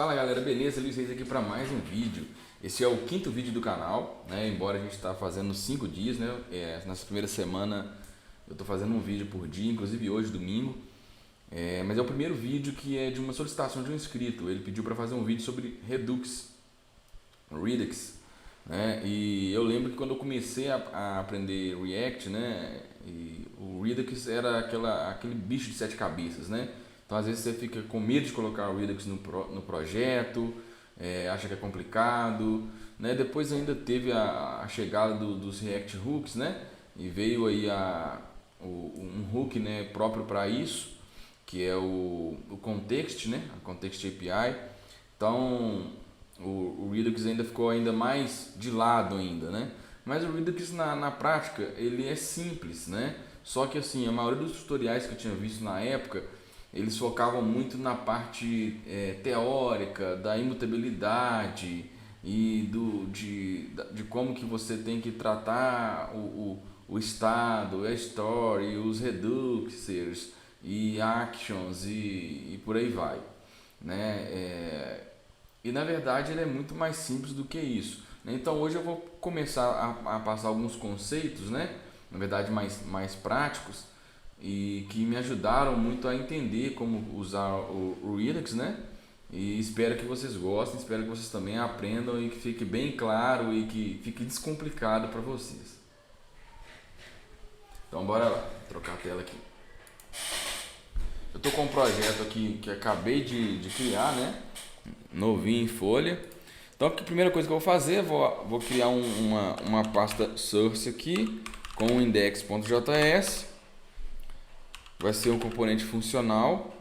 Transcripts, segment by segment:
Fala galera, beleza? Luiz Reis aqui para mais um vídeo. Esse é o quinto vídeo do canal, né? Embora a gente está fazendo 5 dias, né? Nessa primeira semana eu estou fazendo um vídeo por dia, inclusive hoje, domingo. Mas é o primeiro vídeo que é de uma solicitação de um inscrito. Ele pediu para fazer um vídeo sobre Redux, né? E eu lembro que quando eu comecei a aprender React, né? E o Redux era aquele bicho de sete cabeças, né? Então às vezes você fica com medo de colocar o Redux no projeto, acha que é complicado, né? Depois ainda teve a chegada dos React Hooks, né? E veio aí um hook, né, próprio para isso, que é o Context, né? A Context API. Então o Redux ainda ficou ainda mais de lado ainda, né? Mas o Redux na prática ele é simples, né? Só que assim, a maioria dos tutoriais que eu tinha visto na época, eles focavam muito na parte teórica, da imutabilidade e de como que você tem que tratar o estado, a story, os reduxers e actions e por aí vai, né? E na verdade ele é muito mais simples do que isso, né? Então hoje eu vou começar a passar alguns conceitos, né? Na verdade mais práticos e que me ajudaram muito a entender como usar o Redux, né? E espero que vocês gostem, espero que vocês também aprendam e que fique bem claro e que fique descomplicado para vocês. Então bora lá, vou trocar a tela aqui. Eu tô com um projeto aqui que acabei de criar, né? Novinho em folha. Então a primeira coisa que eu vou fazer, vou criar uma pasta source aqui com o index.js. Vai ser um componente funcional.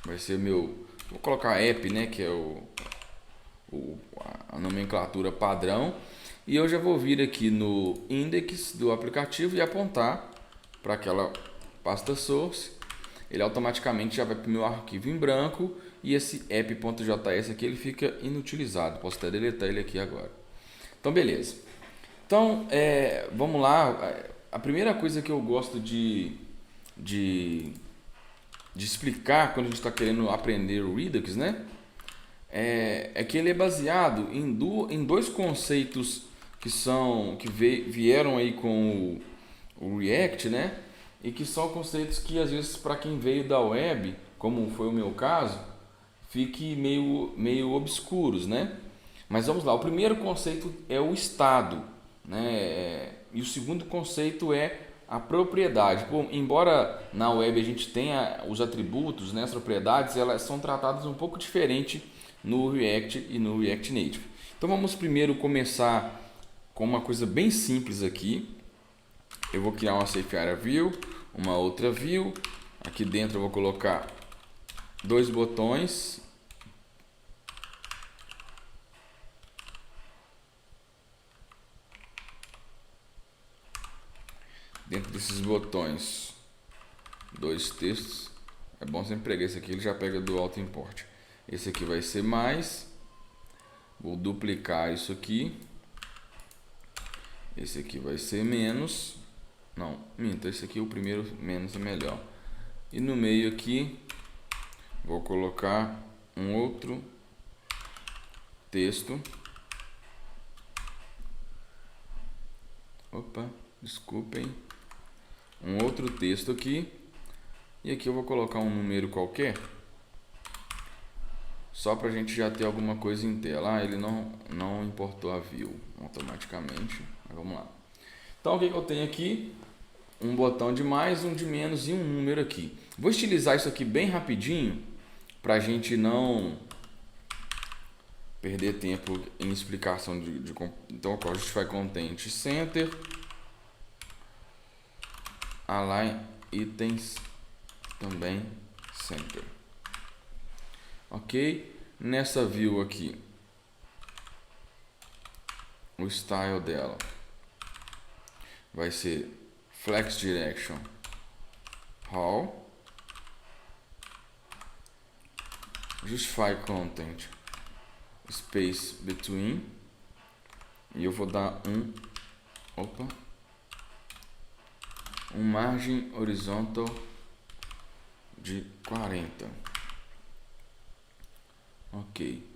Vai ser vou colocar app, né, que é a nomenclatura padrão. E eu já vou vir aqui no index do aplicativo e apontar para aquela pasta source. Ele automaticamente já vai para o meu arquivo em branco e esse app.js aqui ele fica inutilizado. Posso até deletar ele aqui agora. Então beleza. Então vamos lá. A primeira coisa que eu gosto de explicar quando a gente está querendo aprender o Redux, né? É que ele é baseado em dois conceitos que vieram aí com o React, né? E que são conceitos que às vezes para quem veio da web, como foi o meu caso, fique meio obscuros, né? Mas vamos lá, o primeiro conceito é o estado, né? E o segundo conceito é a propriedade. Bom, embora na web a gente tenha os atributos, né, as propriedades, elas são tratadas um pouco diferente no React e no React Native. Então vamos primeiro começar com uma coisa bem simples aqui. Eu vou criar uma Safe Area View, uma outra view. Aqui dentro eu vou colocar dois botões. Dentro desses botões, dois textos. É bom sempre pegar esse aqui, ele já pega do auto import. Esse aqui vai ser mais. Vou duplicar isso aqui. Esse aqui vai ser menos. Não, minta, esse aqui o primeiro menos é melhor. E no meio aqui vou colocar um outro texto. Opa, desculpem. Um outro texto aqui. E aqui eu vou colocar um número qualquer. Só para a gente já ter alguma coisa em tela. Ele não importou a view automaticamente. Mas vamos lá. Então o que eu tenho aqui? Um botão de mais, um de menos e um número aqui. Vou estilizar isso aqui bem rapidinho para a gente não perder tempo em explicação então a gente vai content center align itens também center. Ok, nessa view aqui o style dela vai ser flex direction all, justify content space between, e eu vou dar um margem horizontal de 40. Ok.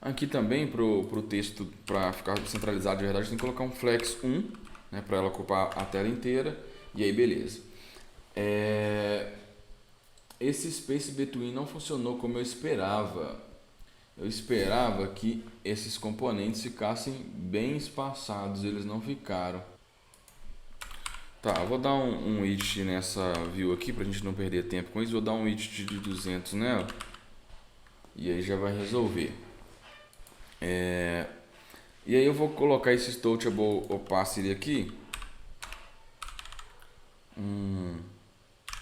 Aqui também, para o texto, para ficar centralizado de verdade, tem que colocar um flex 1, né, para ela ocupar a tela inteira. E aí, beleza. Esse Space Between não funcionou como eu esperava. Eu esperava que esses componentes ficassem bem espaçados, eles não ficaram. Tá, eu vou dar um width nessa view aqui pra gente não perder tempo com isso. Vou dar um width de 200 nela e aí já vai resolver. E aí eu vou colocar esse Touchable Opacity aqui,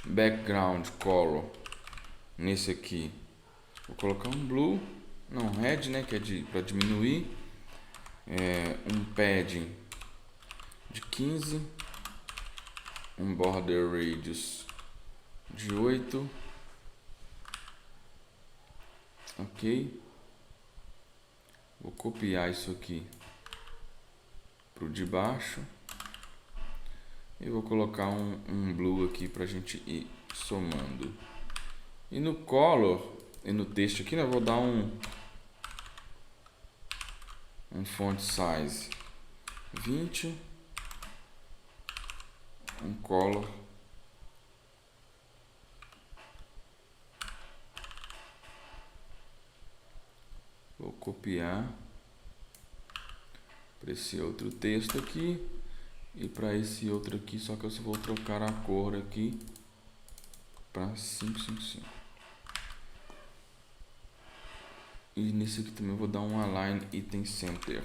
background color nesse aqui. Vou colocar um blue, não red, né, que é para diminuir, um padding de 15, um border radius de 8, ok. Vou copiar isso aqui para o de baixo e vou colocar um blue aqui para a gente ir somando. E no color e no texto aqui, né, eu vou dar um font size 20, um color vou copiar para esse outro texto aqui e para esse outro aqui, só que eu só vou trocar a cor aqui para 555. E nesse aqui também eu vou dar um align item center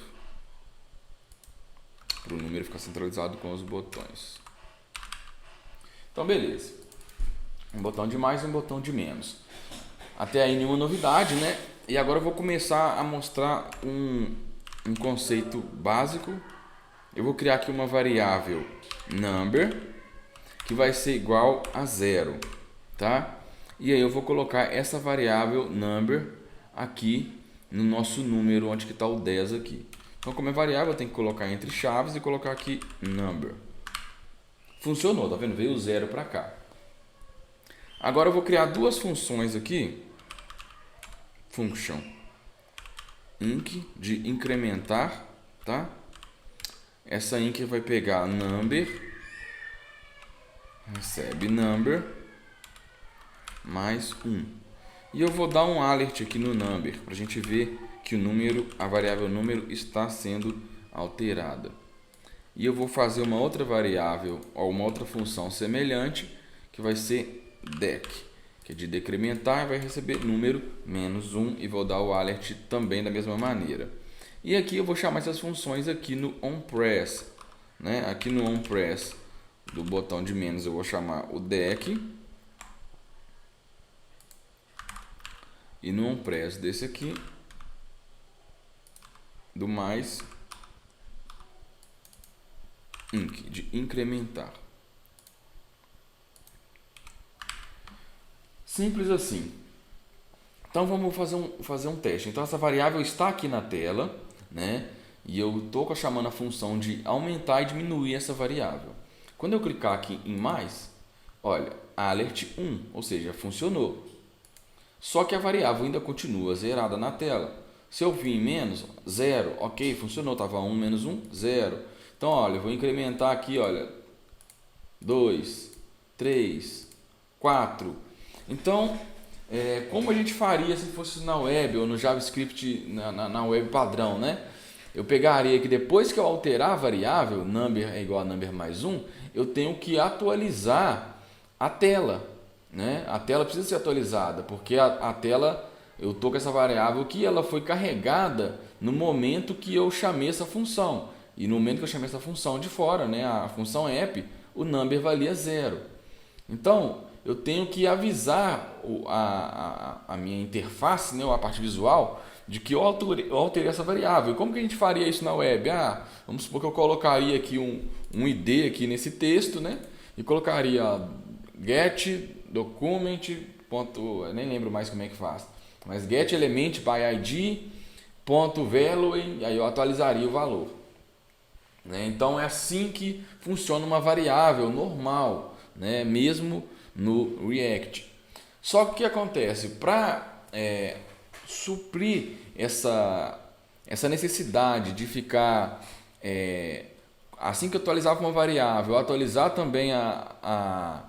para o número ficar centralizado com os botões. Então beleza, um botão de mais e um botão de menos. Até aí nenhuma novidade, né? E agora eu vou começar a mostrar um conceito básico. Eu vou criar aqui uma variável number que vai ser igual a 0, tá? E aí eu vou colocar essa variável number aqui no nosso número, onde que está o 10 aqui. Então, como é variável, eu tenho que colocar entre chaves e colocar aqui number. Funcionou, tá vendo? Veio o 0 para cá. Agora eu vou criar duas funções aqui. Function inc de incrementar, tá? Essa inc vai pegar number, recebe number mais 1. E eu vou dar um alert aqui no number para a gente ver que o número, a variável número está sendo alterada. E eu vou fazer uma outra variável ou uma outra função semelhante que vai ser dec, que é de decrementar, e vai receber número menos 1 e vou dar o alert também da mesma maneira. E aqui eu vou chamar essas funções aqui no onPress, né? Aqui no onPress do botão de menos eu vou chamar o dec e no onPress desse aqui do mais inc de incrementar. Simples assim. Então vamos fazer um teste. Então essa variável está aqui na tela, né? E eu estou chamando a função de aumentar e diminuir essa variável. Quando eu clicar aqui em mais, olha, alert 1, ou seja, funcionou. Só que a variável ainda continua zerada na tela. Se eu vir em menos, 0, ok, funcionou, estava 1 menos 1, 0. Então, olha, eu vou incrementar aqui, olha, 2, 3, 4. Então, como a gente faria se fosse na web ou no JavaScript, na web padrão, né? Eu pegaria que depois que eu alterar a variável, number é igual a number mais 1, eu tenho que atualizar a tela, né? A tela precisa ser atualizada, porque a tela, eu estou com essa variável que ela foi carregada no momento que eu chamei essa função. E no momento que eu chamei essa função de fora, né, a função app, o number valia 0. Então, eu tenho que avisar a minha interface, né, a parte visual, de que eu alterei essa variável. E como que a gente faria isso na web? Vamos supor que eu colocaria aqui um ID aqui nesse texto, né, e colocaria get document, eu nem lembro mais como é que faz, mas get element by id, .value, e aí eu atualizaria o valor. Então é assim que funciona uma variável normal, né? Mesmo no React. Só que o que acontece? Para suprir essa necessidade de ficar, assim que eu atualizava uma variável, atualizar também a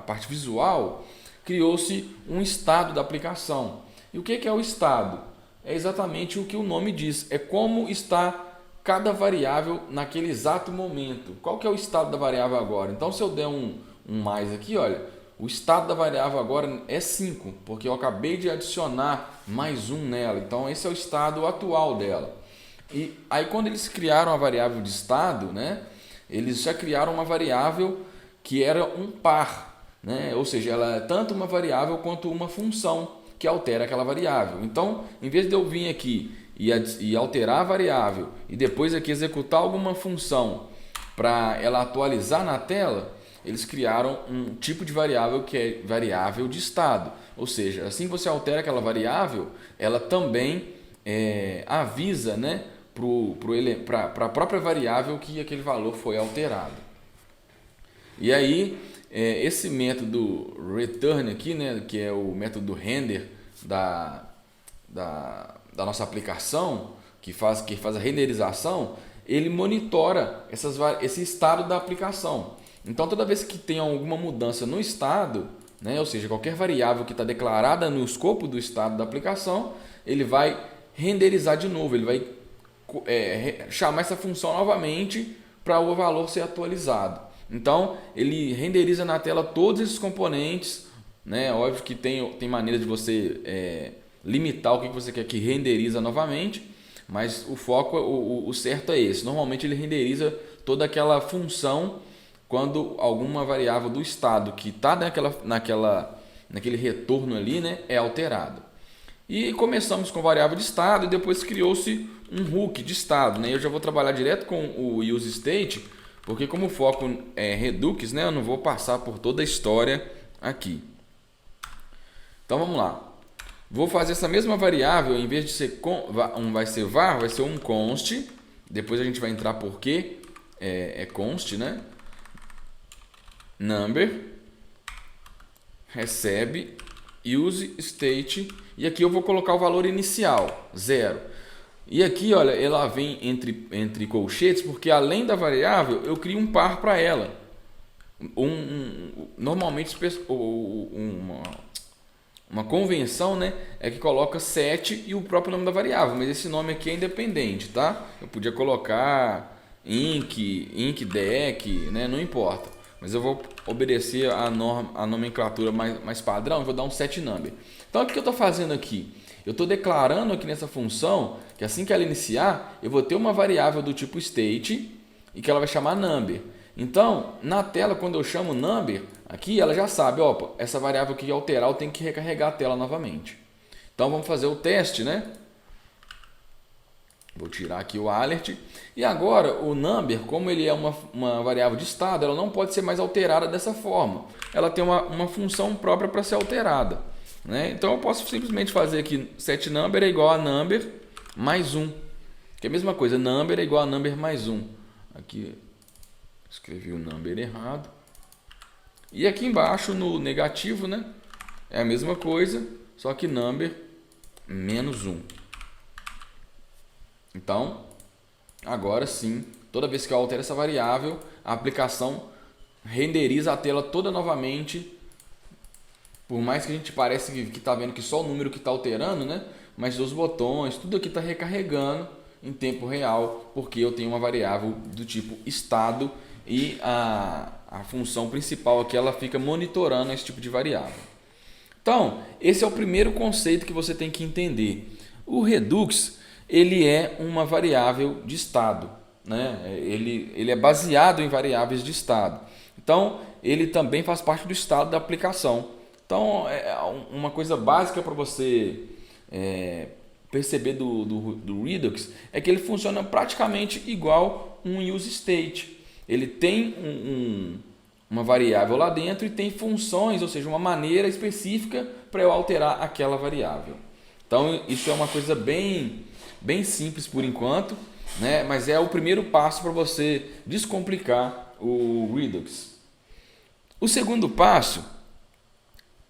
parte visual, criou-se um estado da aplicação. E o que é o estado? É exatamente o que o nome diz, é como está cada variável naquele exato momento. Qual que é o estado da variável agora? Então, se eu der um mais aqui, olha, o estado da variável agora é 5, porque eu acabei de adicionar mais um nela. Então, esse é o estado atual dela. E aí, quando eles criaram a variável de estado, né, eles já criaram uma variável que era um par, né? Ou seja, ela é tanto uma variável quanto uma função que altera aquela variável. Então, em vez de eu vir aqui e alterar a variável e depois aqui executar alguma função para ela atualizar na tela, eles criaram um tipo de variável que é variável de estado. Ou seja, assim que você altera aquela variável, ela também avisa, né, para a própria variável que aquele valor foi alterado. E aí, esse método return aqui, né, que é o método render da nossa aplicação, que faz a renderização, ele monitora esse estado da aplicação. Então, toda vez que tem alguma mudança no estado, né, ou seja, qualquer variável que está declarada no escopo do estado da aplicação, ele vai renderizar de novo, ele vai chamar essa função novamente para o valor ser atualizado. Então, ele renderiza na tela todos esses componentes, né? Óbvio que tem maneira de você limitar o que você quer que renderiza novamente, mas o foco, o certo é esse. Normalmente ele renderiza toda aquela função quando alguma variável do estado que está naquele retorno ali, né, é alterada. E começamos com variável de estado e depois criou-se um hook de estado, né? Eu já vou trabalhar direto com o useState, porque como o foco é Redux, né, eu não vou passar por toda a história aqui. Então vamos lá. Vou fazer essa mesma variável, em vez de ser vai ser var, vai ser um const. Depois a gente vai entrar porque é const, né? Number recebe useState e aqui eu vou colocar o valor inicial, 0. E aqui, olha, ela vem entre colchetes porque além da variável eu crio um par para ela. Normalmente uma convenção, né, é que coloca 7 e o próprio nome da variável, mas esse nome aqui é independente, tá? Eu podia colocar deck, né, não importa. Mas eu vou obedecer a nomenclatura mais padrão, vou dar um set number. Então o que eu estou fazendo aqui? Eu estou declarando aqui nessa função que assim que ela iniciar, eu vou ter uma variável do tipo state e que ela vai chamar number. Então, na tela, quando eu chamo number, aqui ela já sabe, opa, essa variável que alterar, eu tenho que recarregar a tela novamente. Então vamos fazer o teste, né? Vou tirar aqui o alert. E agora o number, como ele é uma variável de estado, ela não pode ser mais alterada dessa forma. Ela tem uma função própria para ser alterada, né? Então eu posso simplesmente fazer aqui setNumber é igual a number mais 1. Que é a mesma coisa, number é igual a number mais 1. Aqui escrevi o number errado. E aqui embaixo no negativo, né? É a mesma coisa, só que number menos 1. Então, agora sim, toda vez que eu altero essa variável, a aplicação renderiza a tela toda novamente. Por mais que a gente pareça que está vendo que só o número que está alterando, né? Mas os botões, tudo aqui está recarregando em tempo real, porque eu tenho uma variável do tipo estado e a função principal aqui ela fica monitorando esse tipo de variável. Então, esse é o primeiro conceito que você tem que entender. O Redux, ele é uma variável de estado, né? Ele é baseado em variáveis de estado. Então, ele também faz parte do estado da aplicação. Então, uma coisa básica para você perceber do Redux é que ele funciona praticamente igual um useState. Ele tem uma variável lá dentro e tem funções, ou seja, uma maneira específica para eu alterar aquela variável. Então, isso é uma coisa bem simples por enquanto, né? Mas é o primeiro passo para você descomplicar o Redux. O segundo passo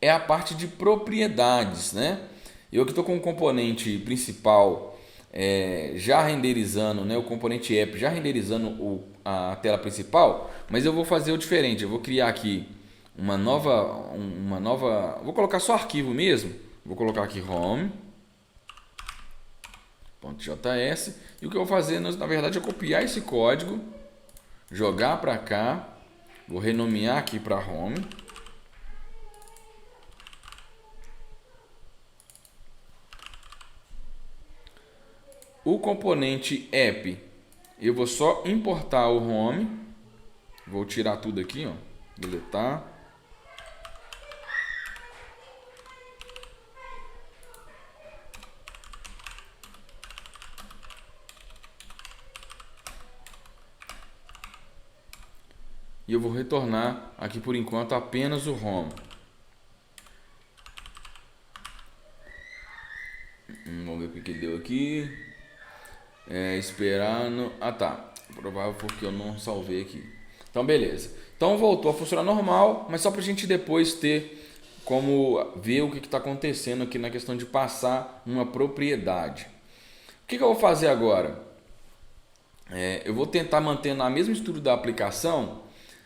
é a parte de propriedades, né? Eu aqui estou com o componente principal já renderizando, né, o componente app já renderizando a tela principal, mas eu vou fazer o diferente. Eu vou criar aqui vou colocar só arquivo mesmo. Vou colocar aqui home.js e o que eu vou fazer, na verdade, é copiar esse código, jogar para cá, vou renomear aqui para home. O componente app, eu vou só importar o home, vou tirar tudo aqui, ó, deletar. E eu vou retornar aqui por enquanto apenas o home. Vamos ver o que deu aqui. Esperando. Ah, tá. Provável porque eu não salvei aqui. Então, beleza. Então voltou a funcionar normal, mas só para a gente depois ter como ver o que está acontecendo aqui na questão de passar uma propriedade. O que eu vou fazer agora? Eu vou tentar manter na mesma estrutura da aplicação,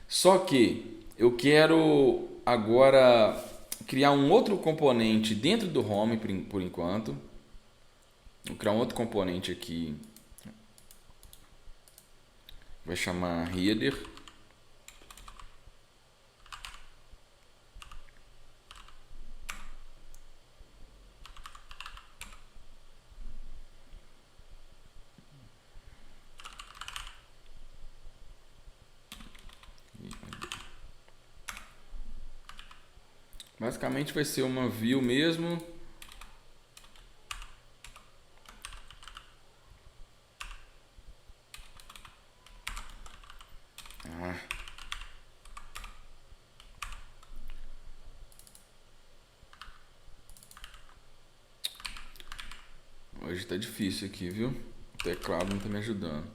só que eu quero agora criar um outro componente dentro do home por enquanto. Vou criar um outro componente aqui. Vai chamar header. Basicamente vai ser uma view mesmo. Hoje tá difícil aqui, viu? O teclado não tá me ajudando.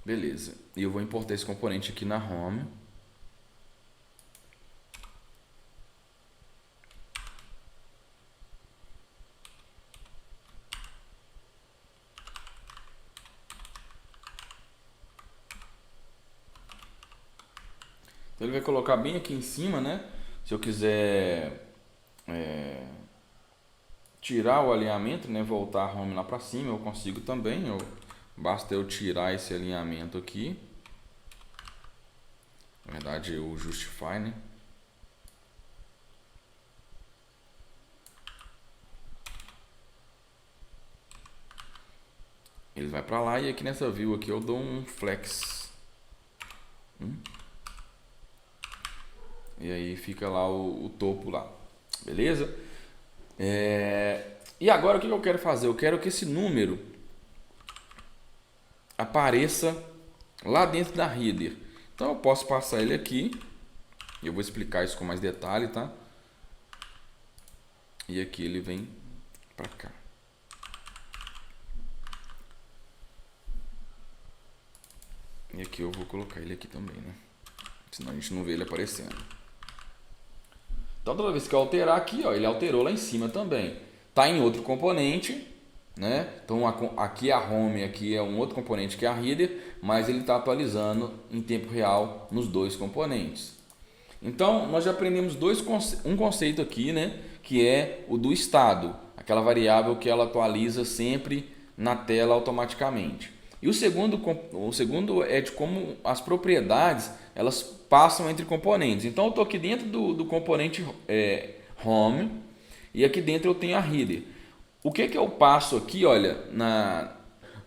Beleza. E eu vou importar esse componente aqui na home. Então ele vai colocar bem aqui em cima, né? Se eu quiser tirar o alinhamento, né? Voltar a home lá para cima, eu consigo também. Basta eu tirar esse alinhamento aqui. Na verdade, o justify, né? Ele vai para lá e aqui nessa view aqui eu dou um flex. E aí fica lá o topo lá. Beleza? E agora o que eu quero fazer? Eu quero que esse número apareça lá dentro da header. Então eu posso passar ele aqui. E eu vou explicar isso com mais detalhe, tá? E aqui ele vem para cá. E aqui eu vou colocar ele aqui também, né? Senão a gente não vê ele aparecendo. Então toda vez que eu alterar aqui, ó, ele alterou lá em cima também. Tá em outro componente, né? Então aqui a home, aqui é um outro componente que é a header, mas ele está atualizando em tempo real nos dois componentes. Então nós já aprendemos um conceito aqui, né? Que é o do estado, aquela variável que ela atualiza sempre na tela automaticamente. E o segundo é de como as propriedades elas passam entre componentes. Então eu estou aqui dentro do componente home e aqui dentro eu tenho a header. O que eu passo aqui, olha,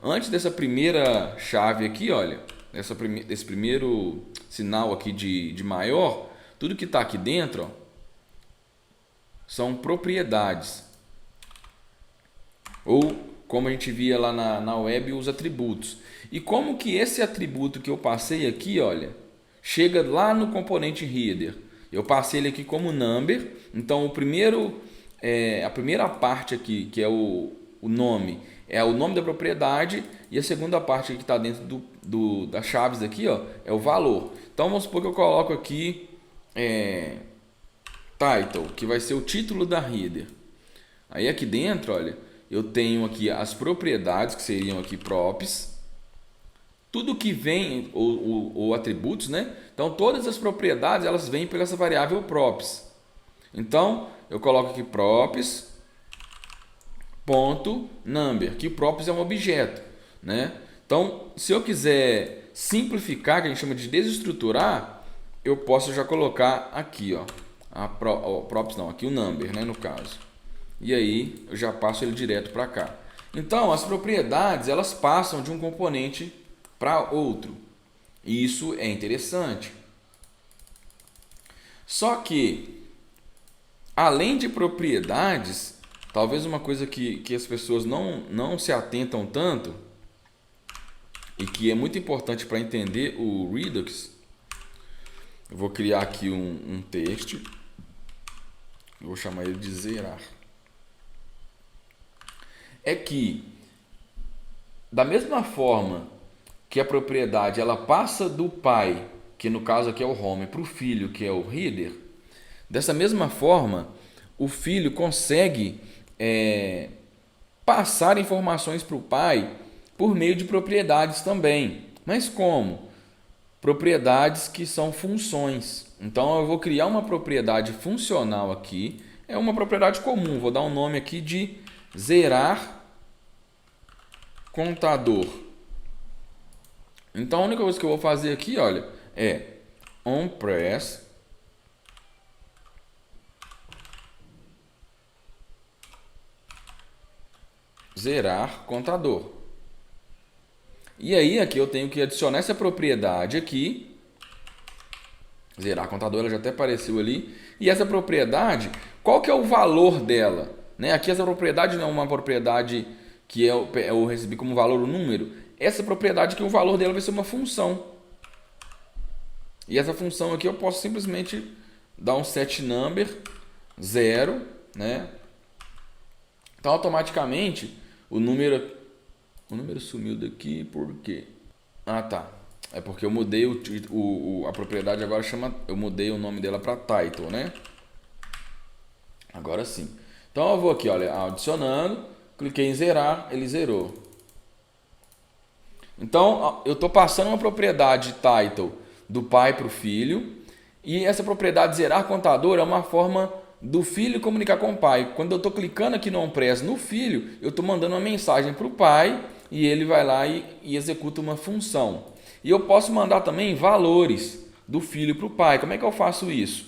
antes dessa primeira chave aqui, olha, desse primeiro sinal aqui de maior, tudo que está aqui dentro, ó, são propriedades. Ou como a gente via lá na web, os atributos. E como que esse atributo que eu passei aqui, olha, chega lá no componente header. Eu passei ele aqui como number. Então a primeira parte aqui, que é o o nome é o nome da propriedade e a segunda parte que está dentro das chaves aqui, ó, é o valor. Então vamos supor que eu coloco aqui title, que vai ser o título da header. Aí aqui dentro, olha, eu tenho aqui as propriedades, que seriam aqui props, tudo que vem, ou atributos, né? Então todas as propriedades, elas vêm pela essa variável props. Então eu coloco aqui props ponto number, que props é um objeto, né? Então se eu quiser simplificar, que a gente chama de desestruturar, eu posso já colocar aqui, ó, props não, aqui o number, né, no caso. E aí eu já passo ele direto para cá. Então as propriedades, elas passam de um componente para outro. E isso é interessante. Só que, além de propriedades, talvez uma coisa que as pessoas não se atentam tanto e que é muito importante para entender o Redux, eu vou criar aqui um texto, eu vou chamar ele de zerar. É que, da mesma forma que a propriedade ela passa do pai, que no caso aqui é o home, para o filho, que é o header, dessa mesma forma, o filho consegue passar informações para o pai por meio de propriedades também. Mas como? Propriedades que são funções. Então eu vou criar uma propriedade funcional aqui, é uma propriedade comum, vou dar um nome aqui de zerar contador. Então a única coisa que eu vou fazer aqui, olha, é onPress zerar contador. E aí aqui eu tenho que adicionar essa propriedade aqui, zerar contador, ela já até apareceu ali. E essa propriedade, qual que é o valor dela? Né? Aqui essa propriedade não é uma propriedade que eu recebi como valor o número. Essa propriedade que o valor dela vai ser uma função. E essa função aqui eu posso simplesmente dar um setNumber 0, né? Então automaticamente o número sumiu daqui, por quê? Ah, tá. É porque eu mudei a propriedade agora eu mudei o nome dela para title, né? Agora sim. Então eu vou aqui, olha, adicionando, cliquei em zerar, ele zerou. Então eu estou passando uma propriedade title do pai para o filho, e essa propriedade zerar contador é uma forma do filho comunicar com o pai. Quando eu estou clicando aqui no onPress no filho, eu estou mandando uma mensagem para o pai e ele vai lá e executa uma função. E eu posso mandar também valores do filho para o pai. Como é que eu faço isso?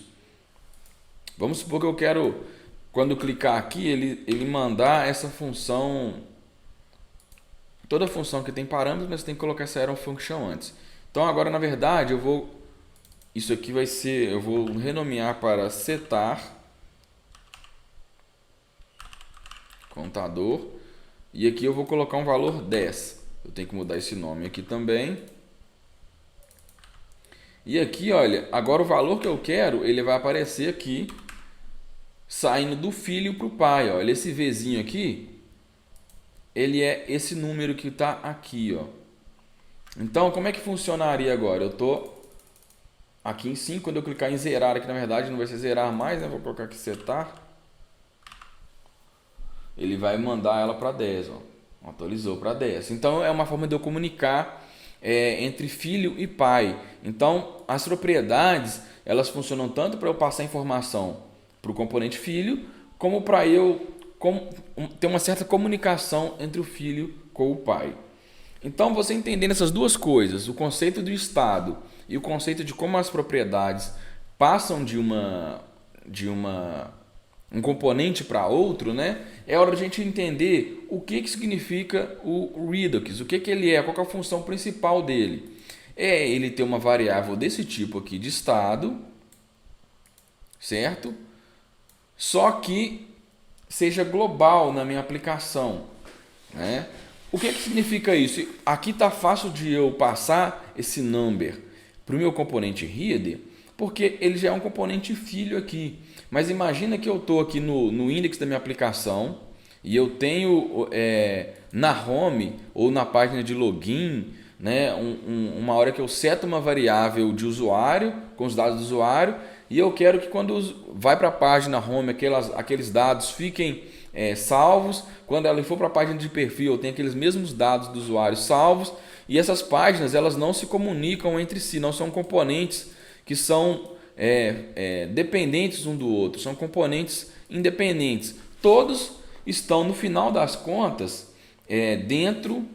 Vamos supor que eu quero, quando clicar aqui, ele mandar essa função, toda função que tem parâmetros, mas tem que colocar essa arrow function antes. Então agora, na verdade, isso aqui vai ser, eu vou renomear para setar contador, e aqui eu vou colocar um valor 10. Eu tenho que mudar esse nome aqui também. E aqui, olha, agora o valor que eu quero, ele vai aparecer aqui, saindo do filho para o pai. Olha, esse Vzinho aqui, ele é esse número que está aqui, ó. Então, como é que funcionaria agora? Eu estou aqui em 5, quando eu clicar em zerar, aqui na verdade não vai ser zerar mais, né? Vou colocar aqui setar. Ele vai mandar ela para 10, ó. Atualizou para 10. Então é uma forma de eu comunicar entre filho e pai. Então as propriedades, elas funcionam tanto para eu passar informação para o componente filho, como para eu ter uma certa comunicação entre o filho com o pai. Então você entendendo essas duas coisas, o conceito do estado e o conceito de como as propriedades passam de um componente para outro, né? É hora de a gente entender o que significa o Redux, o que ele é, qual que é a função principal dele. É ele ter uma variável desse tipo aqui de estado, certo? Só que seja global na minha aplicação, né? O que significa isso? Aqui está fácil de eu passar esse number para o meu componente header, porque ele já é um componente filho aqui. Mas imagina que eu estou aqui no index da minha aplicação e eu tenho na home ou na página de login, né, uma hora que eu seto uma variável de usuário com os dados do usuário, e eu quero que quando vai para a página home aqueles dados fiquem salvos, quando ela for para a página de perfil eu tenho aqueles mesmos dados do usuário salvos, e essas páginas elas não se comunicam entre si, não são componentes que são dependentes um do outro, são componentes independentes, todos estão no final das contas dentro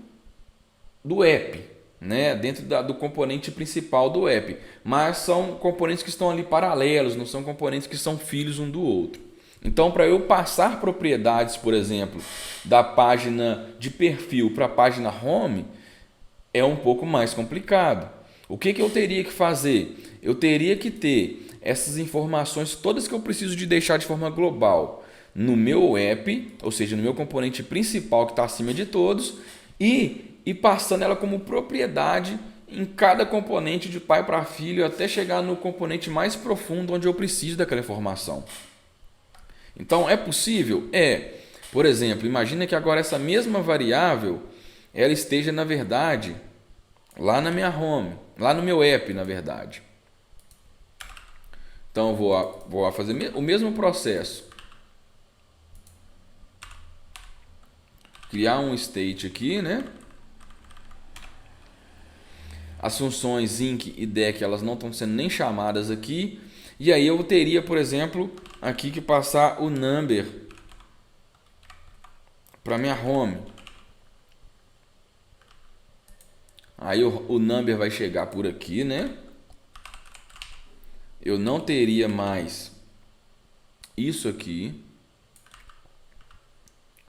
do app, né? Dentro do componente principal do app, mas são componentes que estão ali paralelos, não são componentes que são filhos um do outro. Então, para eu passar propriedades, por exemplo, da página de perfil para a página home, é um pouco mais complicado. O que eu teria que fazer? Eu teria que ter essas informações todas que eu preciso de deixar de forma global no meu app, ou seja, no meu componente principal que está acima de todos, e passando ela como propriedade em cada componente de pai para filho até chegar no componente mais profundo onde eu preciso daquela informação. Então é possível? Por exemplo, imagina que agora essa mesma variável ela esteja na verdade lá na minha home, lá no meu app na verdade. Então eu vou fazer o mesmo processo. Criar um state aqui, né? As funções inc e dec elas não estão sendo nem chamadas aqui. E aí eu teria, por exemplo, aqui que passar o number para minha home. Aí o number vai chegar por aqui, né? Eu não teria mais isso aqui.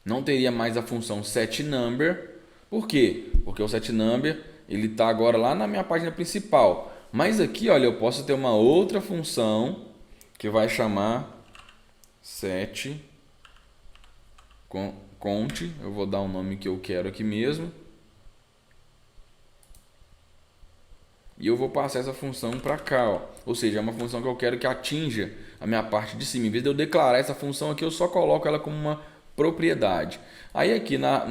Não teria mais a função setNumber. Por quê? Porque o setNumber ele está agora lá na minha página principal. Mas aqui, olha, eu posso ter uma outra função que vai chamar setCount. Eu vou dar o nome que eu quero aqui mesmo. E eu vou passar essa função para cá, ó. Ou seja, é uma função que eu quero que atinja a minha parte de cima. Em vez de eu declarar essa função aqui, eu só coloco ela como uma propriedade. Aí aqui na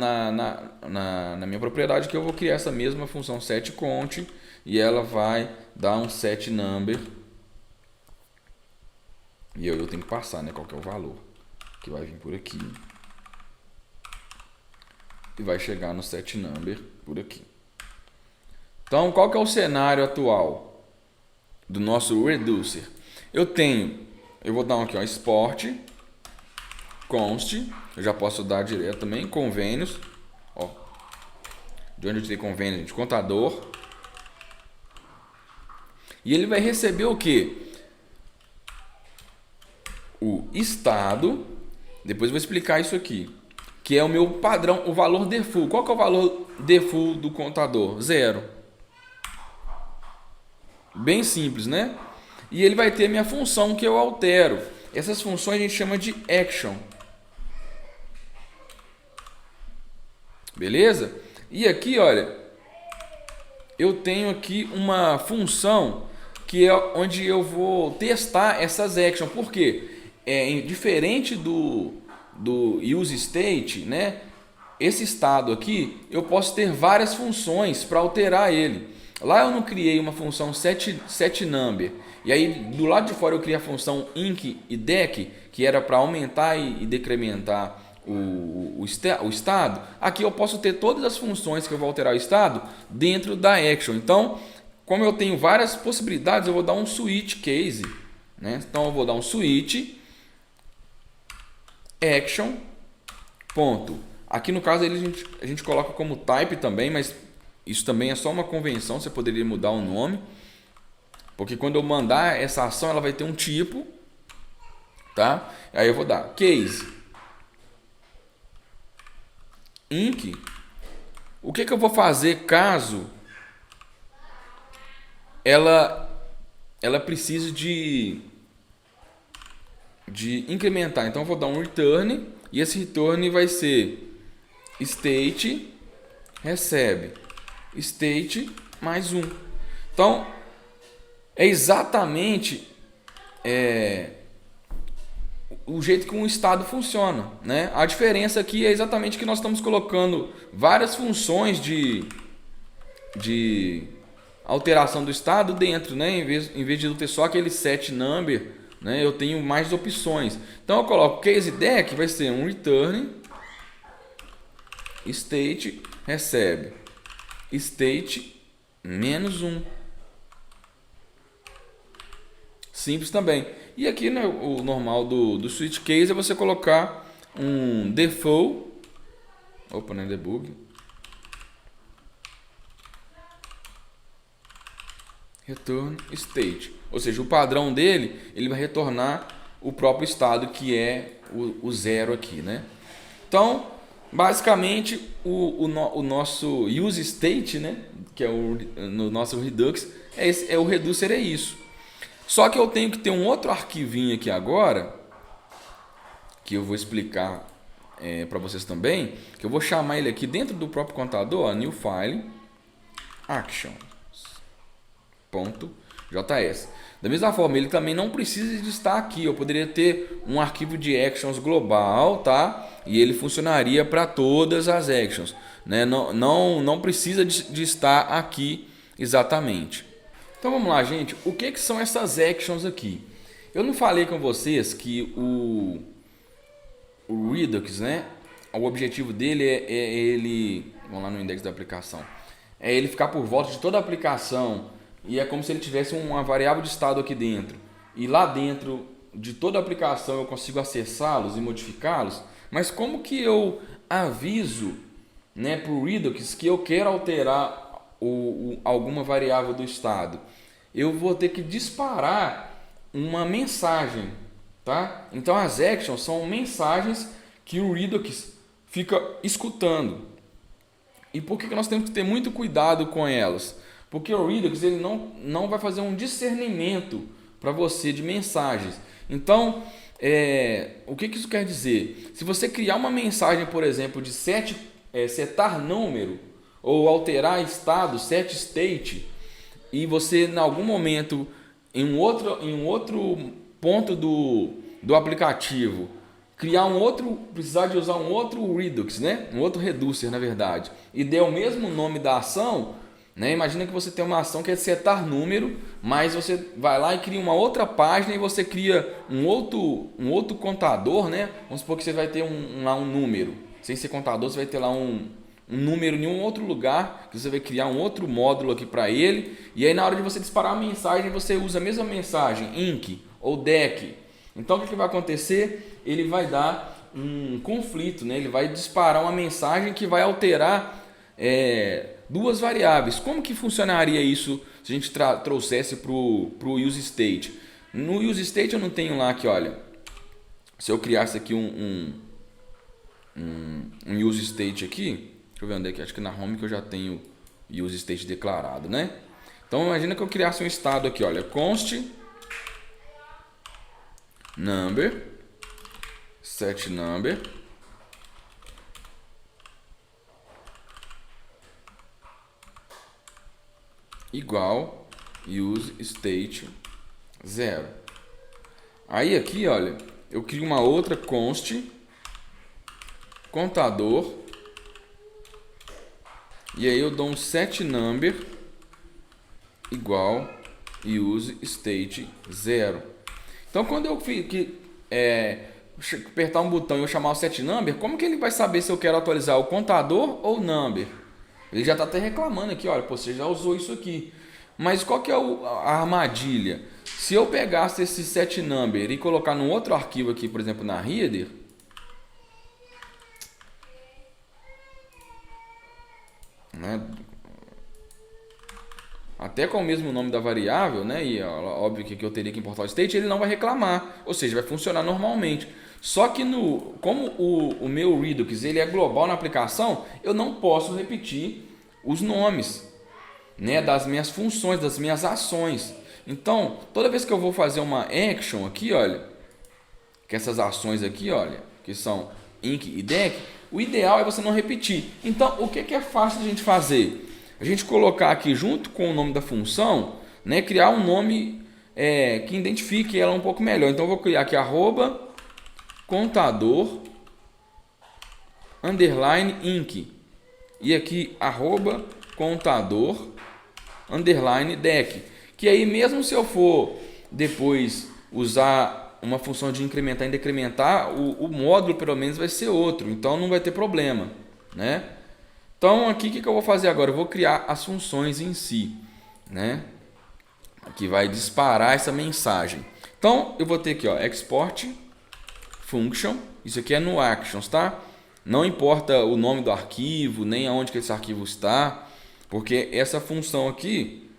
minha propriedade que eu vou criar essa mesma função setCount e ela vai dar um setNumber. E eu tenho que passar, né, qual que é o valor que vai vir por aqui. E vai chegar no setNumber por aqui. Então, qual que é o cenário atual do nosso reducer? Eu vou dar aqui, ó, export const, eu já posso dar direto também, convênios, ó, de onde eu tirei convênio, gente, contador, e ele vai receber o que? O estado, depois eu vou explicar isso aqui, que é o meu padrão, o valor default. Qual que é o valor default do contador? 0. Bem simples, né? E ele vai ter minha função que eu altero. Essas funções a gente chama de action. Beleza? E aqui, olha, eu tenho aqui uma função que é onde eu vou testar essas actions. Por quê? Diferente do use state, né? Esse estado aqui, eu posso ter várias funções para alterar ele. Lá eu não criei uma função setNumber. E aí, do lado de fora, eu criei a função inc e dec, que era para aumentar e decrementar o estado. Aqui eu posso ter todas as funções que eu vou alterar o estado dentro da action. Então, como eu tenho várias possibilidades, eu vou dar um switch case, né? Então, eu vou dar um switch action ponto. Aqui no caso a gente coloca como type também, mas isso também é só uma convenção, você poderia mudar o nome, porque quando eu mandar essa ação ela vai ter um tipo, tá? Aí eu vou dar case inc. O que eu vou fazer caso ela precise de incrementar? Então eu vou dar um return e esse return vai ser state recebe state mais 1. Então é exatamente o jeito que um estado funciona, né? A diferença aqui é exatamente que nós estamos colocando várias funções de alteração do estado dentro, né? Em vez de eu ter só aquele set number, né? Eu tenho mais opções. Então eu coloco case deck, vai ser um return state recebe state -1. Simples também. E aqui, né, o normal do switch case é você colocar um default, opa, não é debug, return state, ou seja, o padrão dele, ele vai retornar o próprio estado, que é o zero aqui, né? Então, basicamente, o nosso use state, né, que é no nosso Redux, o reducer é isso. Só que eu tenho que ter um outro arquivinho aqui agora, que eu vou explicar para vocês também, que eu vou chamar ele aqui dentro do próprio contador, ó, new file actions.js. Da mesma forma, ele também não precisa de estar aqui. Eu poderia ter um arquivo de actions global, tá? E ele funcionaria para todas as actions, né? Não precisa de estar aqui exatamente. Então vamos lá, gente. O que são essas actions aqui? Eu não falei com vocês que o Redux, né? O objetivo dele é ele... Vamos lá no index da aplicação. É ele ficar por volta de toda a aplicação. E é como se ele tivesse uma variável de estado aqui dentro. E lá dentro de toda a aplicação eu consigo acessá-los e modificá-los. Mas como que eu aviso, né, para o Redux que eu quero alterar alguma variável do estado? Eu vou ter que disparar uma mensagem, tá? Então as actions são mensagens que o Redux fica escutando. E por que nós temos que ter muito cuidado com elas? Porque o Redux ele não vai fazer um discernimento para você de mensagens. Então, o que isso quer dizer? Se você criar uma mensagem, por exemplo, de setar número ou alterar estado, set state, e você em algum momento em um outro ponto do aplicativo precisar de usar um outro Redux, né? Um outro reducer, na verdade, e der o mesmo nome da ação, né? Imagina que você tem uma ação que é setar número, mas você vai lá e cria uma outra página e você cria um outro contador, né? Vamos supor que você vai ter lá um número, sem ser contador, você vai ter lá um número em um outro lugar, que você vai criar um outro módulo aqui para ele, e aí na hora de você disparar a mensagem, você usa a mesma mensagem, inc ou deck. Então o que vai acontecer? Ele vai dar um conflito, né? Ele vai disparar uma mensagem que vai alterar duas variáveis. Como que funcionaria isso se a gente trouxesse para o use state? No use state eu não tenho lá que, olha, se eu criasse aqui um use state aqui, deixa eu ver onde é que, acho que na home que eu já tenho use state declarado, né? Então imagina que eu criasse um estado aqui, olha, const number, set number, igual use state 0. Aí aqui, olha, eu crio uma outra const contador, e aí eu dou um set number igual use state 0. Então quando eu apertar um botão e eu chamar o set number, como que ele vai saber se eu quero atualizar o contador ou o number? Ele já está até reclamando aqui, olha, você já usou isso aqui. Mas qual que é a armadilha? Se eu pegasse esse set number e colocar num outro arquivo aqui, por exemplo, na header, né, até com o mesmo nome da variável, né, e óbvio que eu teria que importar o state, ele não vai reclamar, ou seja, vai funcionar normalmente. Só que como o meu Redux ele é global na aplicação, eu não posso repetir os nomes, né, das minhas funções, das minhas ações. Então, toda vez que eu vou fazer uma action aqui, olha, que essas ações aqui, olha, que são inc e deck, o ideal é você não repetir. Então, o que é fácil de a gente fazer? A gente colocar aqui junto com o nome da função, né, criar um nome que identifique ela um pouco melhor. Então, eu vou criar aqui arroba contador underline inc. E aqui arroba contador underline dec. Que aí mesmo se eu for depois usar uma função de incrementar e decrementar, o módulo pelo menos vai ser outro. Então não vai ter problema, né? Então aqui o que eu vou fazer agora? Eu vou criar as funções em si, né? Que vai disparar essa mensagem. Então eu vou ter aqui, ó, export function. Isso aqui é no actions, tá? Não importa o nome do arquivo, nem aonde que esse arquivo está, porque essa função aqui,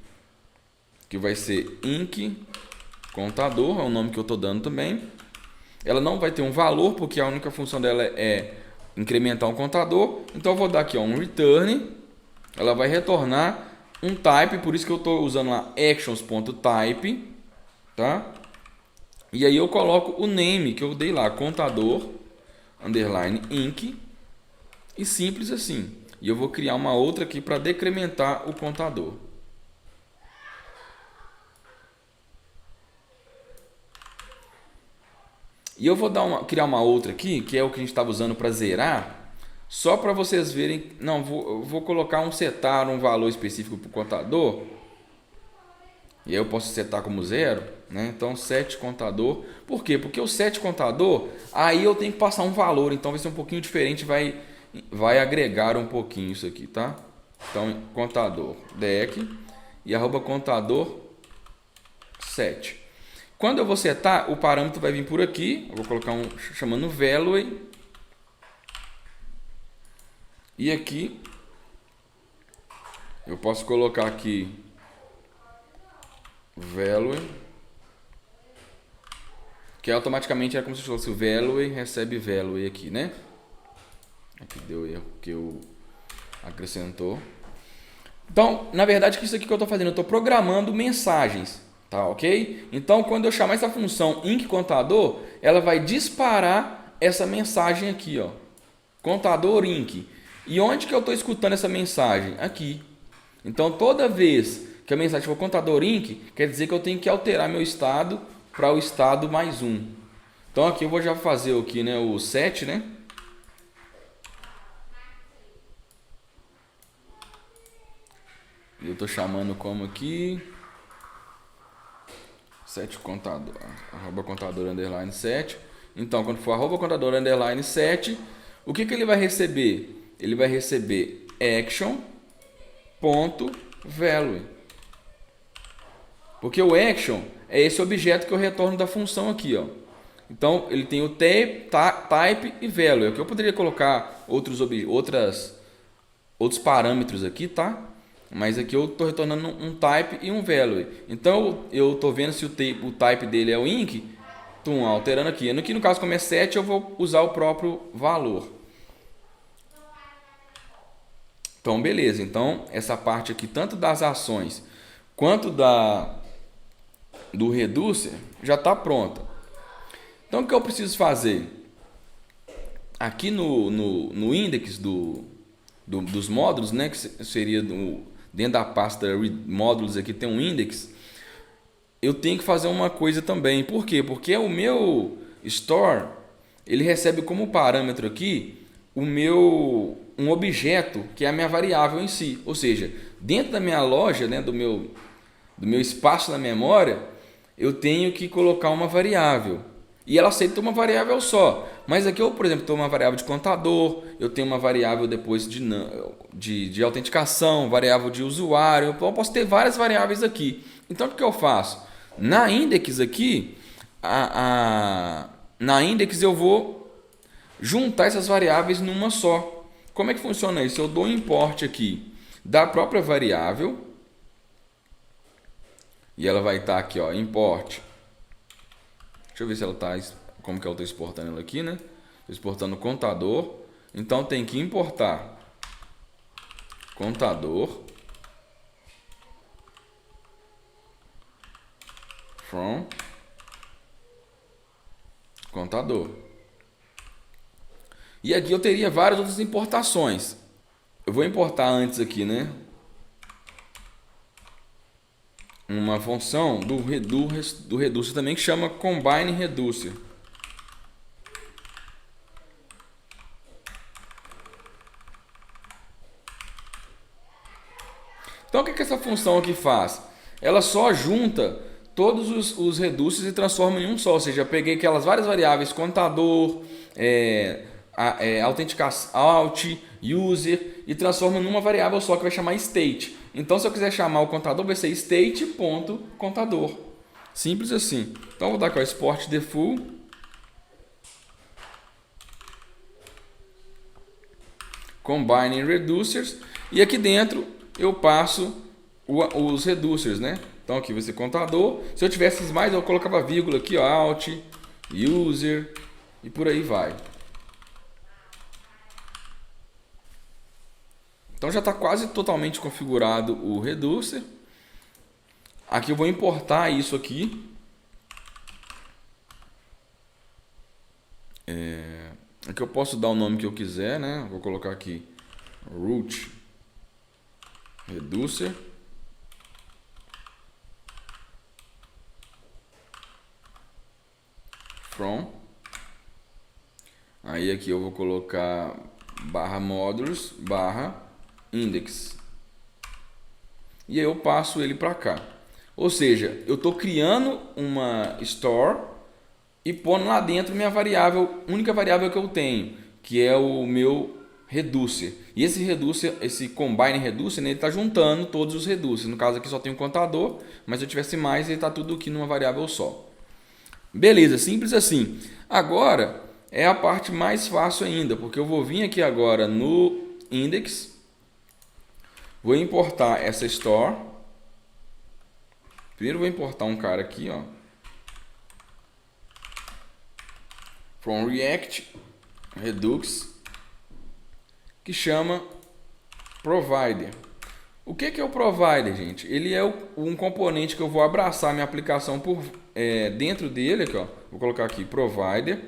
que vai ser inc contador, é o nome que eu estou dando também, ela não vai ter um valor, porque a única função dela é incrementar um contador. Então eu vou dar aqui, ó, um return, ela vai retornar um type, por isso que eu estou usando lá actions.type, tá? E aí eu coloco o name que eu dei lá, contador underline inc, e simples assim. E eu vou criar uma outra aqui para decrementar o contador. E eu vou criar uma outra aqui, que é o que a gente estava usando para zerar, só para vocês verem. Não, eu vou colocar um valor específico para o contador. E aí eu posso setar como 0, né? Então set contador. Por quê? Porque o set contador, aí eu tenho que passar um valor, então vai ser um pouquinho diferente, vai agregar um pouquinho isso aqui, tá? Então contador dec e arroba contador set. Quando eu vou setar, o parâmetro vai vir por aqui, eu vou colocar um chamando value. E aqui eu posso colocar aqui value, que automaticamente é como se fosse o value recebe value aqui, né? Aqui deu erro que eu acrescentou. Então, na verdade, isso aqui que eu estou fazendo, eu estou programando mensagens, tá, ok? Então, quando eu chamar essa função inc contador, ela vai disparar essa mensagem aqui, ó, contador inc. E onde que eu estou escutando essa mensagem? Aqui. Então, toda vez que a mensagem for contador inc, quer dizer que eu tenho que alterar meu estado para o estado mais 1. Então, aqui eu vou já fazer aqui, né, o set, né? Eu estou chamando como aqui set contador, arroba contador underline set. Então, quando for arroba contador underline set, o que ele vai receber? Ele vai receber action.value. Porque o action é esse objeto que eu retorno da função aqui, ó. Então, ele tem o type e value. Aqui eu poderia colocar outros parâmetros aqui, tá? Mas aqui eu estou retornando um type e um value. Então eu estou vendo se o type dele é o inc, alterando aqui. Aqui no caso, como é set, eu vou usar o próprio valor. Então beleza, então essa parte aqui, tanto das ações quanto do reducer, já está pronta. Então o que eu preciso fazer? Aqui no index dos módulos, né, que seria dentro da pasta módulos aqui tem um index, eu tenho que fazer uma coisa também. Por quê? Porque o meu store, ele recebe como parâmetro aqui um objeto que é a minha variável em si. Ou seja, dentro da minha loja, né, do meu espaço na memória, eu tenho que colocar uma variável. E ela aceita uma variável só. Mas aqui eu, por exemplo, tenho uma variável de contador, eu tenho uma variável depois de autenticação, variável de usuário. Eu posso ter várias variáveis aqui. Então o que eu faço? Na index aqui, na index eu vou juntar essas variáveis numa só. Como é que funciona isso? Eu dou um import aqui da própria variável. E ela vai estar aqui, ó, import. Deixa eu ver se ela está, como que eu estou exportando ela aqui, né? Estou exportando o contador. Então tem que importar contador from contador. E aqui eu teria várias outras importações. Eu vou importar antes aqui, né, uma função do reducer também que chama combine reducer. Então o que essa função aqui faz? Ela só junta todos os reducers e transforma em um só. Ou seja, eu peguei aquelas várias variáveis, contador, autenticação, alt, user, e transforma numa variável só que vai chamar state. Então se eu quiser chamar o contador, vai ser state.contador. Simples assim. Então vou dar aqui o export default. Combining reducers. E aqui dentro eu passo os reducers, né? Então aqui vai ser contador. Se eu tivesse mais, eu colocava vírgula aqui, ó, alt, user e por aí vai. Então já está quase totalmente configurado o reducer. Aqui eu vou importar isso aqui. Aqui eu posso dar o nome que eu quiser, né? Vou colocar aqui root reducer. From. Aí aqui eu vou colocar barra módulos barra index. E aí eu passo ele para cá. Ou seja, eu estou criando uma store e pondo lá dentro minha variável, única variável que eu tenho, que é o meu reducer. E esse reducer, esse combine reducer, né, ele está juntando todos os reducers. No caso aqui só tem um contador, mas se eu tivesse mais, ele está tudo aqui numa variável só. Beleza, simples assim. Agora é a parte mais fácil ainda, porque eu vou vir aqui agora no index, vou importar essa store. Primeiro vou importar um cara aqui, ó, from React Redux, que chama provider. O que é o provider, gente? Ele é um componente que eu vou abraçar minha aplicação por dentro dele, aqui, ó. Vou colocar aqui provider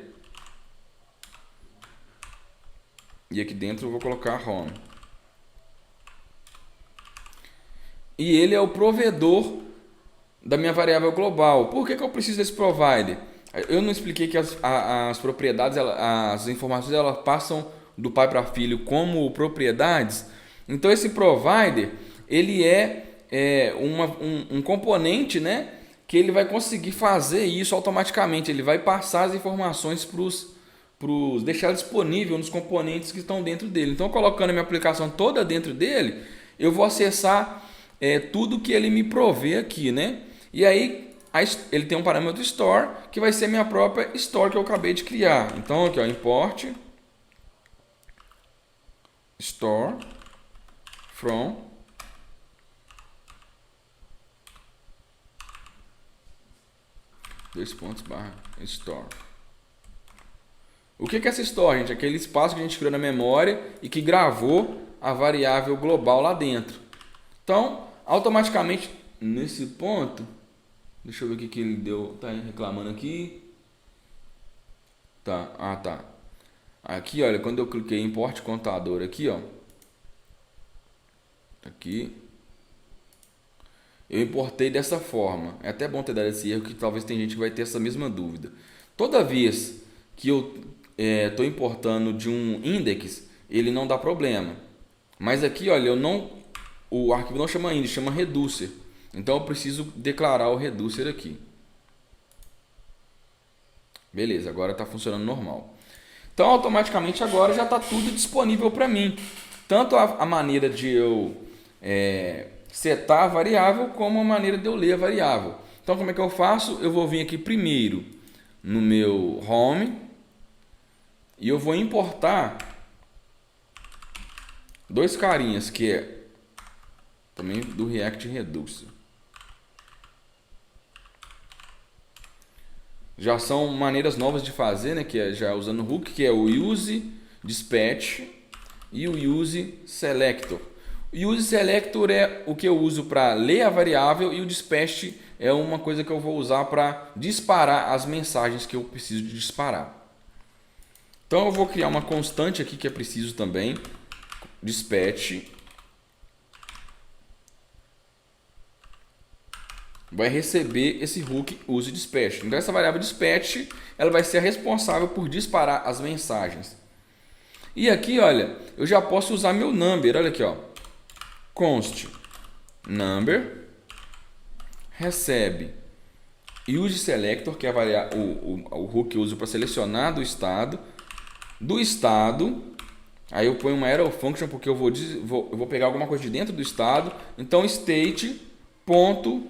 e aqui dentro eu vou colocar home. E ele é o provedor da minha variável global. Por que eu preciso desse provider? Eu não expliquei que as propriedades, as informações, elas passam do pai para filho como propriedades. Então esse provider, ele é um componente, né, que ele vai conseguir fazer isso automaticamente. Ele vai passar as informações deixar disponível nos componentes que estão dentro dele. Então colocando a minha aplicação toda dentro dele, eu vou acessar tudo que ele me provê aqui, né? E aí ele tem um parâmetro store, que vai ser a minha própria store que eu acabei de criar. Então aqui, ó, import store from /store. O que é essa store, gente? Aquele espaço que a gente criou na memória e que gravou a variável global lá dentro. Então, automaticamente, nesse ponto, deixa eu ver o que ele deu, tá reclamando aqui. Tá, tá. Aqui, olha, quando eu cliquei em import contador aqui, ó. Aqui. Eu importei dessa forma. É até bom ter dado esse erro, que talvez tem gente que vai ter essa mesma dúvida. Toda vez que eu estou importando de um index, ele não dá problema. Mas aqui, olha, o arquivo não chama index, chama reducer. Então eu preciso declarar o reducer aqui. Beleza, agora está funcionando normal. Então automaticamente agora já está tudo disponível para mim. Tanto a maneira de eu setar a variável, como a maneira de eu ler a variável. Então como é que eu faço? Eu vou vir aqui primeiro no meu home e eu vou importar dois carinhas que é também do React Redux. Já são maneiras novas de fazer, né? Que é já usando o hook, que é o use dispatch e o use selector. O use selector é o que eu uso para ler a variável e o dispatch é uma coisa que eu vou usar para disparar as mensagens que eu preciso de disparar. Então eu vou criar uma constante aqui que é preciso também, dispatch vai receber esse hook use dispatch. Então essa variável dispatch, ela vai ser a responsável por disparar as mensagens. E aqui, olha, eu já posso usar meu number, olha aqui, ó. Const number, recebe use selector, que é o hook que eu uso para selecionar do estado. Aí eu ponho uma arrow function porque eu vou pegar alguma coisa de dentro do estado. Então state ponto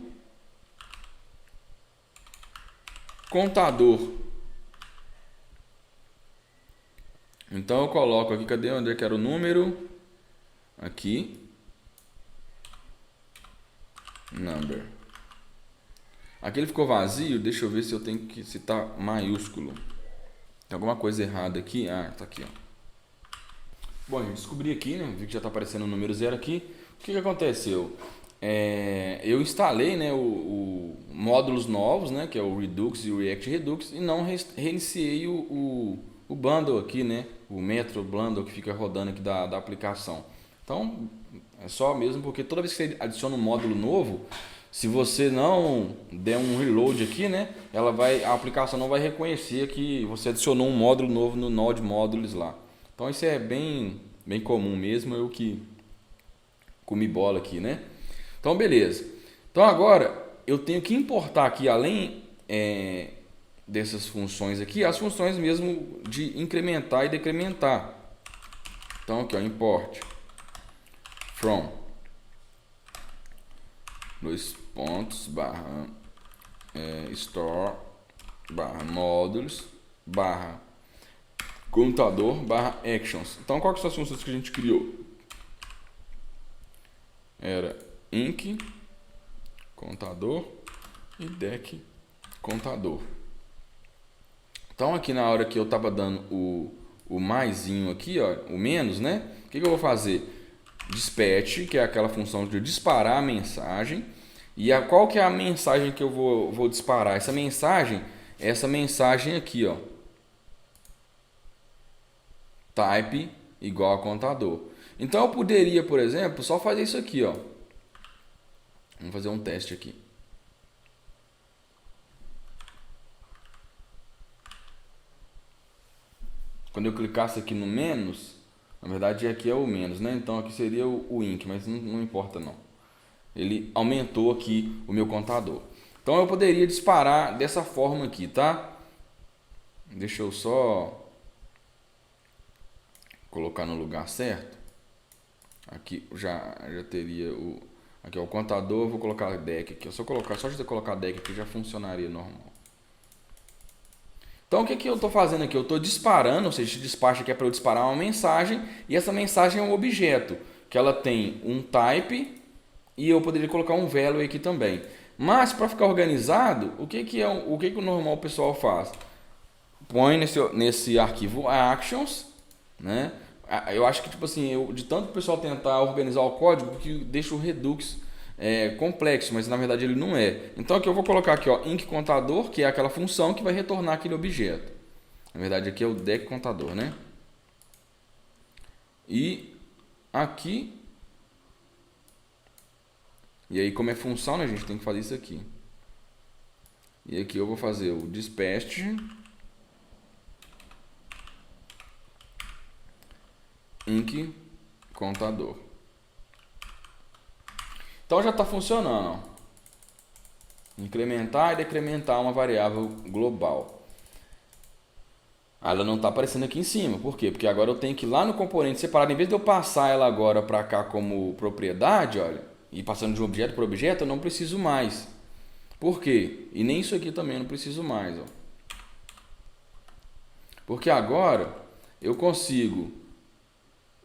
contador. Então eu coloco aqui, cadê onde é que era o número? Aqui. Number. Aqui ele ficou vazio, deixa eu ver se eu tenho que citar maiúsculo. Tem alguma coisa errada aqui? Ah, tá aqui, ó. Bom, eu descobri aqui, né? Vi que já está aparecendo o número 0 aqui. O que aconteceu? Eu instalei, né, o módulos novos, né, que é o Redux e o React Redux, e não reiniciei o bundle aqui, né, o Metro Bundle que fica rodando aqui da aplicação. Então, é só mesmo porque toda vez que você adiciona um módulo novo, se você não der um reload aqui, né, a aplicação não vai reconhecer que você adicionou um módulo novo no Node Modules lá. Então isso é bem comum mesmo, eu que comi bola aqui, né? Então beleza. Então agora eu tenho que importar aqui, além dessas funções aqui, as funções mesmo de incrementar e decrementar. Então aqui, ó, import from store modules contador /actions. Então, quais são as funções que a gente criou? Era inc contador e dec contador. Então, aqui na hora que eu estava dando o maisinho aqui, ó, o menos, né? O que eu vou fazer? Dispatch, que é aquela função de disparar a mensagem. E qual que é a mensagem que eu vou disparar? Essa mensagem aqui, ó. Type igual a contador. Então eu poderia, por exemplo, só fazer isso aqui, ó. Vamos fazer um teste aqui. Quando eu clicasse aqui no menos, na verdade aqui é o menos, né? Então aqui seria o inc, mas não importa não. Ele aumentou aqui o meu contador. Então eu poderia disparar dessa forma aqui, tá? Deixa eu só colocar no lugar certo. Aqui já teria aqui é o contador, vou colocar deck aqui. Só de eu colocar deck aqui já funcionaria normal. Então o que eu estou fazendo aqui? Eu estou disparando, ou seja, esse despacho aqui é para eu disparar uma mensagem, e essa mensagem é um objeto, que ela tem um type, e eu poderia colocar um value aqui também. Mas para ficar organizado, o que o normal pessoal faz? Põe nesse arquivo actions, né? Eu acho que tipo assim, de tanto o pessoal tentar organizar o código, que deixa o Redux complexo, mas na verdade ele não é. Então aqui eu vou colocar aqui, ó, inc contador, que é aquela função que vai retornar aquele objeto. Na verdade aqui é o dec contador, né? E aqui, e aí como é função, né, a gente tem que fazer isso aqui. E aqui eu vou fazer o dispatch inc contador. Então já está funcionando, ó. Incrementar e decrementar uma variável global. Ela não está aparecendo aqui em cima. Por quê? Porque agora eu tenho que ir lá no componente separado. Em vez de eu passar ela agora para cá como propriedade, olha, e passando de um objeto para objeto, eu não preciso mais. Por quê? E nem isso aqui também eu não preciso mais, ó. Porque agora eu consigo,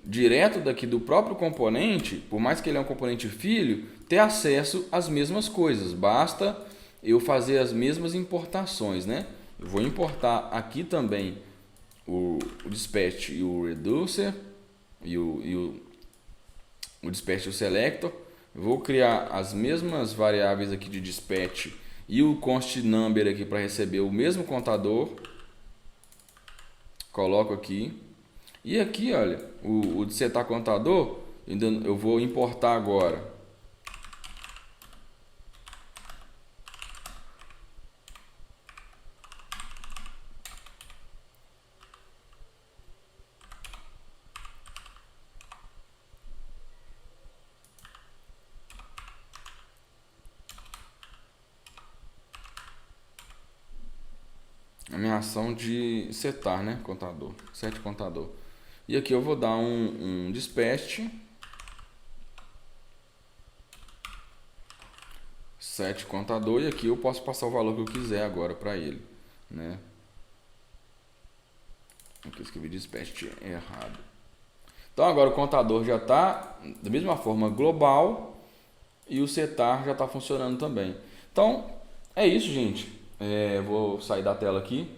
direto daqui do próprio componente, por mais que ele é um componente filho, ter acesso às mesmas coisas. Basta eu fazer as mesmas importações, né? Eu vou importar aqui também o dispatch e o reducer e o dispatch e o selector. Eu vou criar as mesmas variáveis aqui de dispatch e o const number aqui para receber o mesmo contador. Coloco aqui. E aqui, olha, o de setar contador, eu vou importar agora. a minha ação de setar, né, contador, set contador. E aqui eu vou dar um dispatch set contador, e aqui eu posso passar o valor que eu quiser agora para ele, né? Aqui eu escrevi dispatch errado. Então agora o contador já está da mesma forma global e o setar já está funcionando também. Então é isso, gente. Vou sair da tela aqui,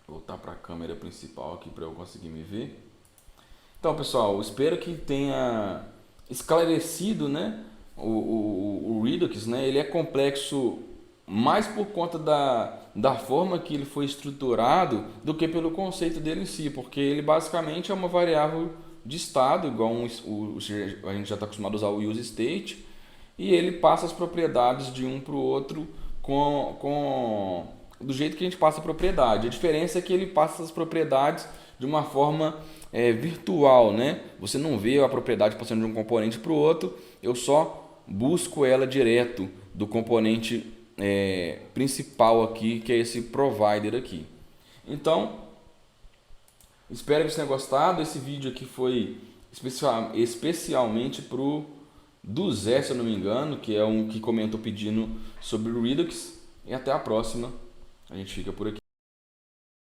voltar para a câmera principal aqui para eu conseguir me ver. Então, pessoal, espero que tenha esclarecido, né, o Redux, né, ele é complexo mais por conta da forma que ele foi estruturado do que pelo conceito dele em si, porque ele basicamente é uma variável de estado, igual a gente já está acostumado a usar o useState, e ele passa as propriedades de um para o outro do jeito que a gente passa a propriedade. A diferença é que ele passa as propriedades de uma forma virtual, né? Você não vê a propriedade passando de um componente para o outro, eu só busco ela direto do componente principal aqui, que é esse provider aqui. Então, espero que você tenha gostado. Esse vídeo aqui foi especialmente para o do Zé, se eu não me engano, que é um que comentou pedindo sobre o Redux. E até a próxima. A gente fica por aqui.